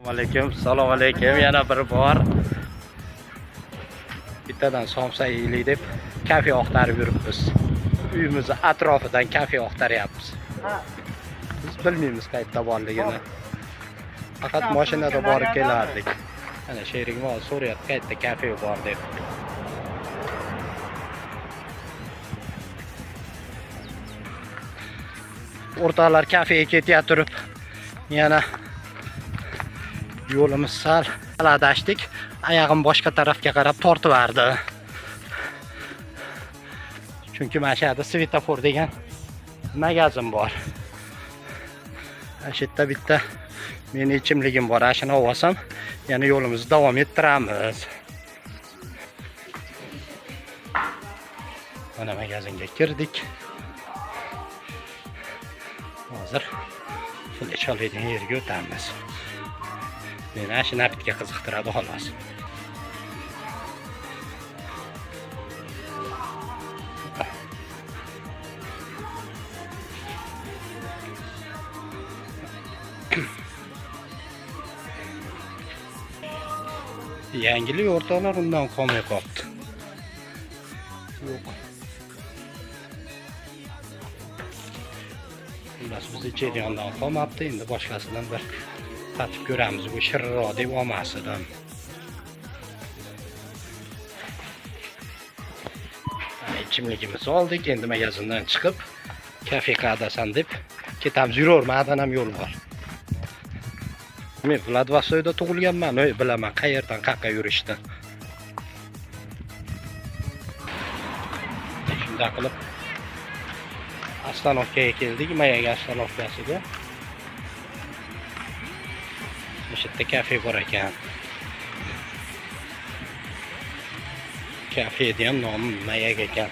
Alaykum, assalomu alaykum. Yana bir bor bittadan somsa yeylik deb kafe oqtarib yuribmiz. Uyimiz atrofidan kafe oqtaryapmiz. Biz bilmaymiz qayerda borligini. Faqat mashinada borib kelardik. Ana sherigim hozir so'rayapti, qayerda kafe bor deb. O'rtoqlar kafega ketib turib, yana yo'limiz sal adashdik. Oyog'im boshqa tarafga qarab tortiverdi. Chunki mana shu yerda svetofor degan magazin bor. Shu yerda bitta meni ichimligim bor. Shuni olsam, yana yo'limizni davom ettiramiz. Mana magazinga kirdik. Hozir flash oladigan yerga o'tamiz. Meni shu napitka qiziqtiradi xolos. Yangilik o'rtoqlar undan qolmay qoldi. Yo'q. Biz ichadigandan qolmabdi, endi boshqasidan bir tatib ko'ramiz. Bu shirinroq deb olmasidan. Ichimligimizni oldik, endi magazindan chiqib kafe qadasan deb ketamiz. Yuravermadan ham yo'l bor. Men Vladivostoyda tug'ilganman, bilaman qayerdan qayerga yurishni. Shunday qilib Astanovkaga keldik, Mayaga Astanovkasiga. Bu yerda kafe bor ekan. Kafe ham nomi Mayaga ekan.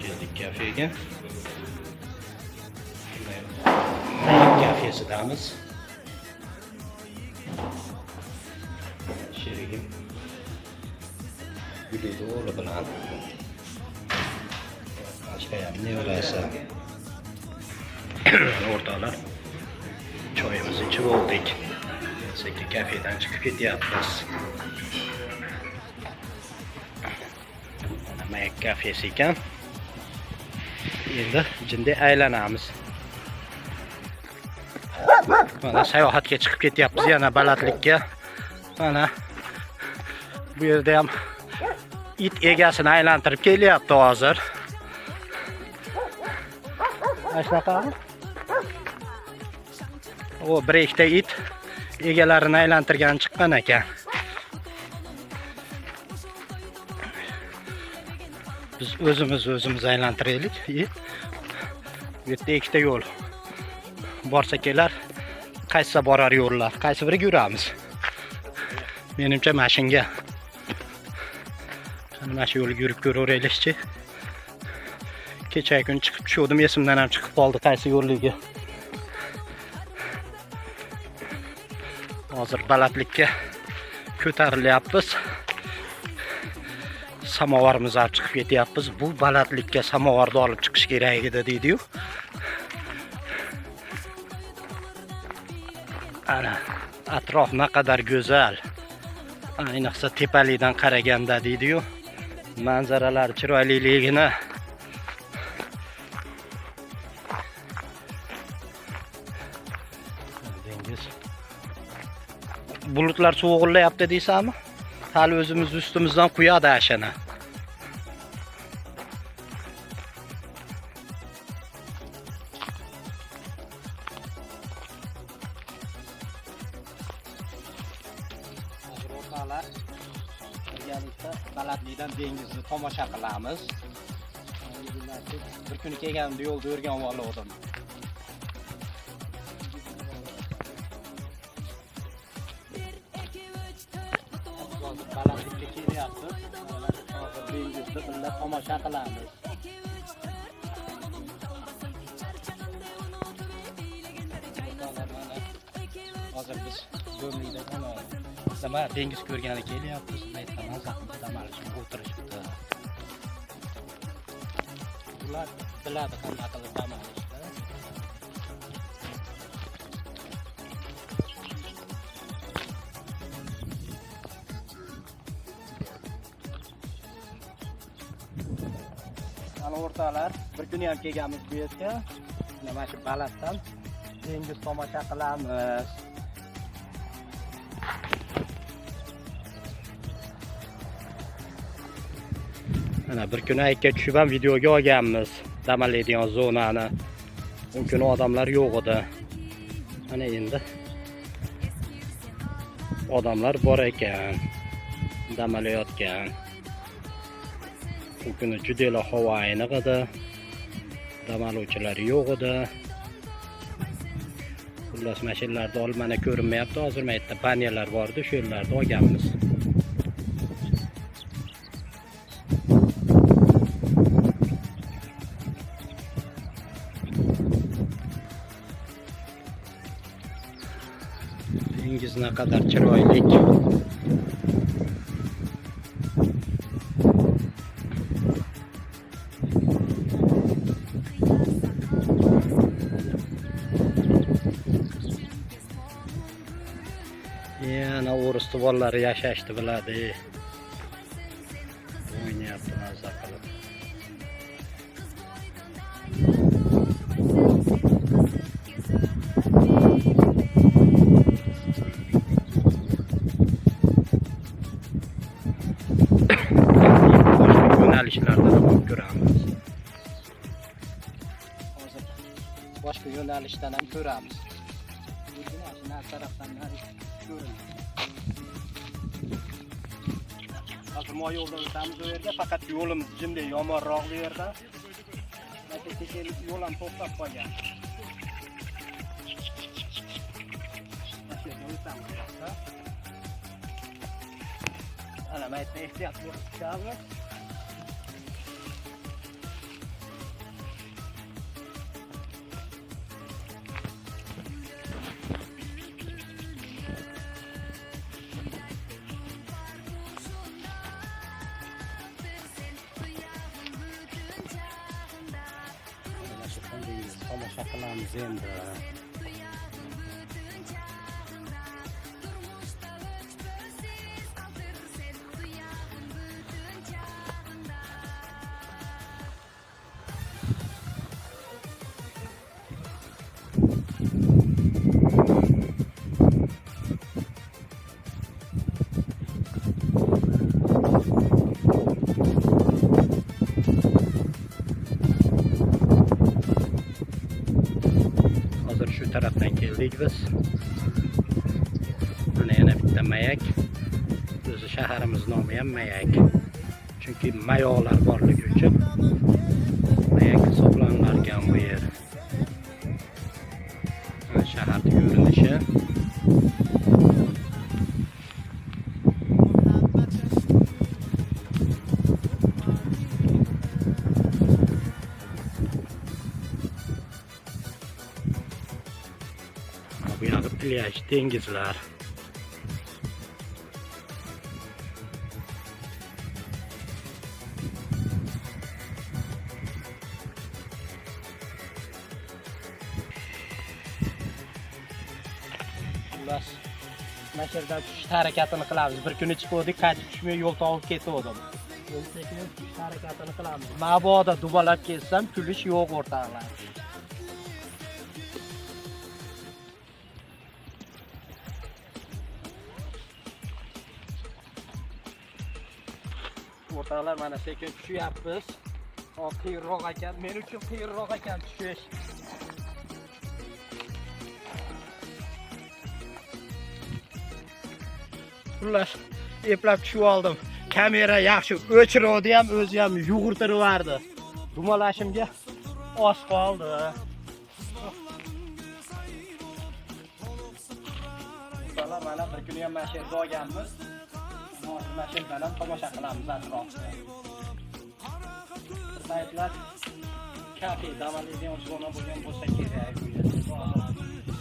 Keldik kafega. Kafesidamiz. Sherigim Gulida o'g'li bilan boshqayam nevarasi. O'rtoqlar, choyimizni ichib oldik. Sekin kafedan chiqib ketyapmiz. Mana Mayak kafesi ekan. Endi jinday aylanamiz. Mana sayohatga chiqib ketyapmiz, yana balandlikka. Mana bu yerda ham it egasini aylantirib kelyapti hozir. Ashlaqami? O bir ikkita it egalarini aylantirgan chiqqan ekan. Biz o'zimiz aylantiraylik. Bu yerda ikkita yo'l. Borsa kelar, qaysi borar yo'llar, qaysi biriga yuramiz. Menimcha mashinga. Mana shu yo'lga yurib ko'raveraylikchi. Kecha kun chiqib tushdim, esimdan ham chiqib qoldi qaysi yo'lligi. Hozir balandlikka ko'tarilyapmiz. Samovarimizni olib chiqib ketyapmiz. Bu balandlikka samovarni olib chiqish kerak edi deydi-yu. Ana atrof naqadar go'zal. Ayniqsa tepalikdan qaraganda deydi-yu. Manzaralar chiroyliligini dengiz. Bulutlar sovuqlayapti deysizmi? Hali o'zimiz ustimizdan quyadi ashana. Birgalikda balandlikdan dengizni tomosha qilamiz. Bir kuni kelganimda yo'lda o'rganib oldim. Balandlikka kelyapmiz. Hozir dengizni birga tomosha qilamiz. Hozir biz Zo'mlikda nima dengiz ko'rgani kelyapmiz. Aytdim, dam olishga o'tirishibdi. Ular biladi qanday qilib dam olishni. Ana o'rtoqlar, bir kuni ham kelganmiz bu yerga. Mana shu balanddan dengiz tomosha qilamiz. Mana bir kuni aytga tushib ham videoga olganmiz. Dam oladigan zonani. U kuni odamlar yo'q edi. Mana endi odamlar bor ekan. Dam olayotgan. U kuni juda havo ayniq edi. Dam oluvchilar yo'q edi. Xullas mashinalarda olmana ko'rinmayapti. Hozir maytda panellar bor edi, shu yerlarda olganmiz. Dengiz naqadar chiroyli. Yana o'ris tuvollari yashashni biladi. O'ynayapti mazza qilib. Yo'nalishlarda ham ko'ramiz. Hozir boshqa yo'nalishdan ham ko'ramiz. Mana tarafdan hozir moy yo'lda o'tamiz bu yerga, faqat yo'limiz jimda yomonroq bu yerda. Kecha yo'l ham to'xtab qolgan. Ana maytda ehtiyot bo'lib. Tomosha qilamiz endi. Shu tarafdan keldik biz. Mana yana bitta mayak. O'zi shaharimiz nomi ham Mayak. Chunki mayoqlar borligi uchun Mayak hisoblanarkan bu yer. Shahar ko'rinishi. Bu yoqda plyaj, dengizlar. Xullas, mana yerdan tush harakatini qilamiz. Bir kuni chiqdik, qaytib tushmay yo'l topib ketdim. Yo'l sekin tush harakatini qilamiz. Mabodo dubalab ketsam, kulish yo'q o'rtoqlar. O'rtoqlar, mana sekin tushyapmiz. Qiyinroq ekan, men uchun qiyinroq ekan tushish. Xullas, eplab tushib oldim. Kamera yaxshi o'chirdi ham, o'zi ham yugurtirib vardi. Dumalashimga oz qoldi. O'rtoqlar, mana bir kuni ham mana shu yerga olganmiz. Mana shu yerdan tomosha qilamiz atrofni. Saytlar kafe davoladigan zona bo'lgan bo'lsa kerak bu yerda.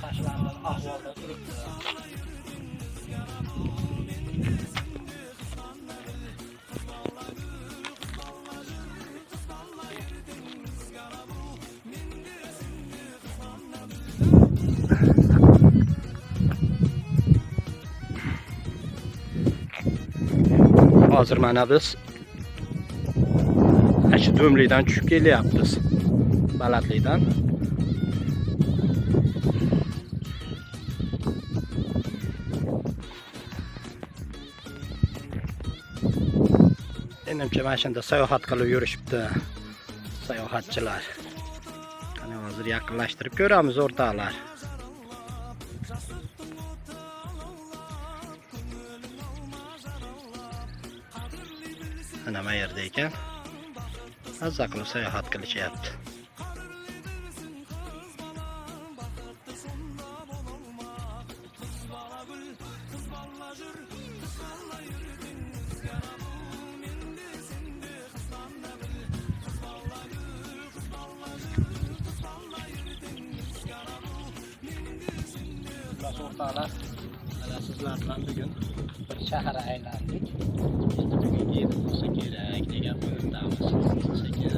Tashlandiq ahvolda turibdi. Hozir mana biz shu Do'mlikdan tushib kelyapmiz. Balandlikdan. Menimcha mana shunda sayohat qilib yurishibdi sayohatchilar. Qani hozir yaqinlashtirib ko'ramiz o'rtoqlar. Nima yerda ekan? Mazza qilib sayohat qilishyapti. O'rtoqlar, mana sizlar bilan bugun bir shahar aylandik. Bugun yetib bo'lsa kerak degan o'yindamiz.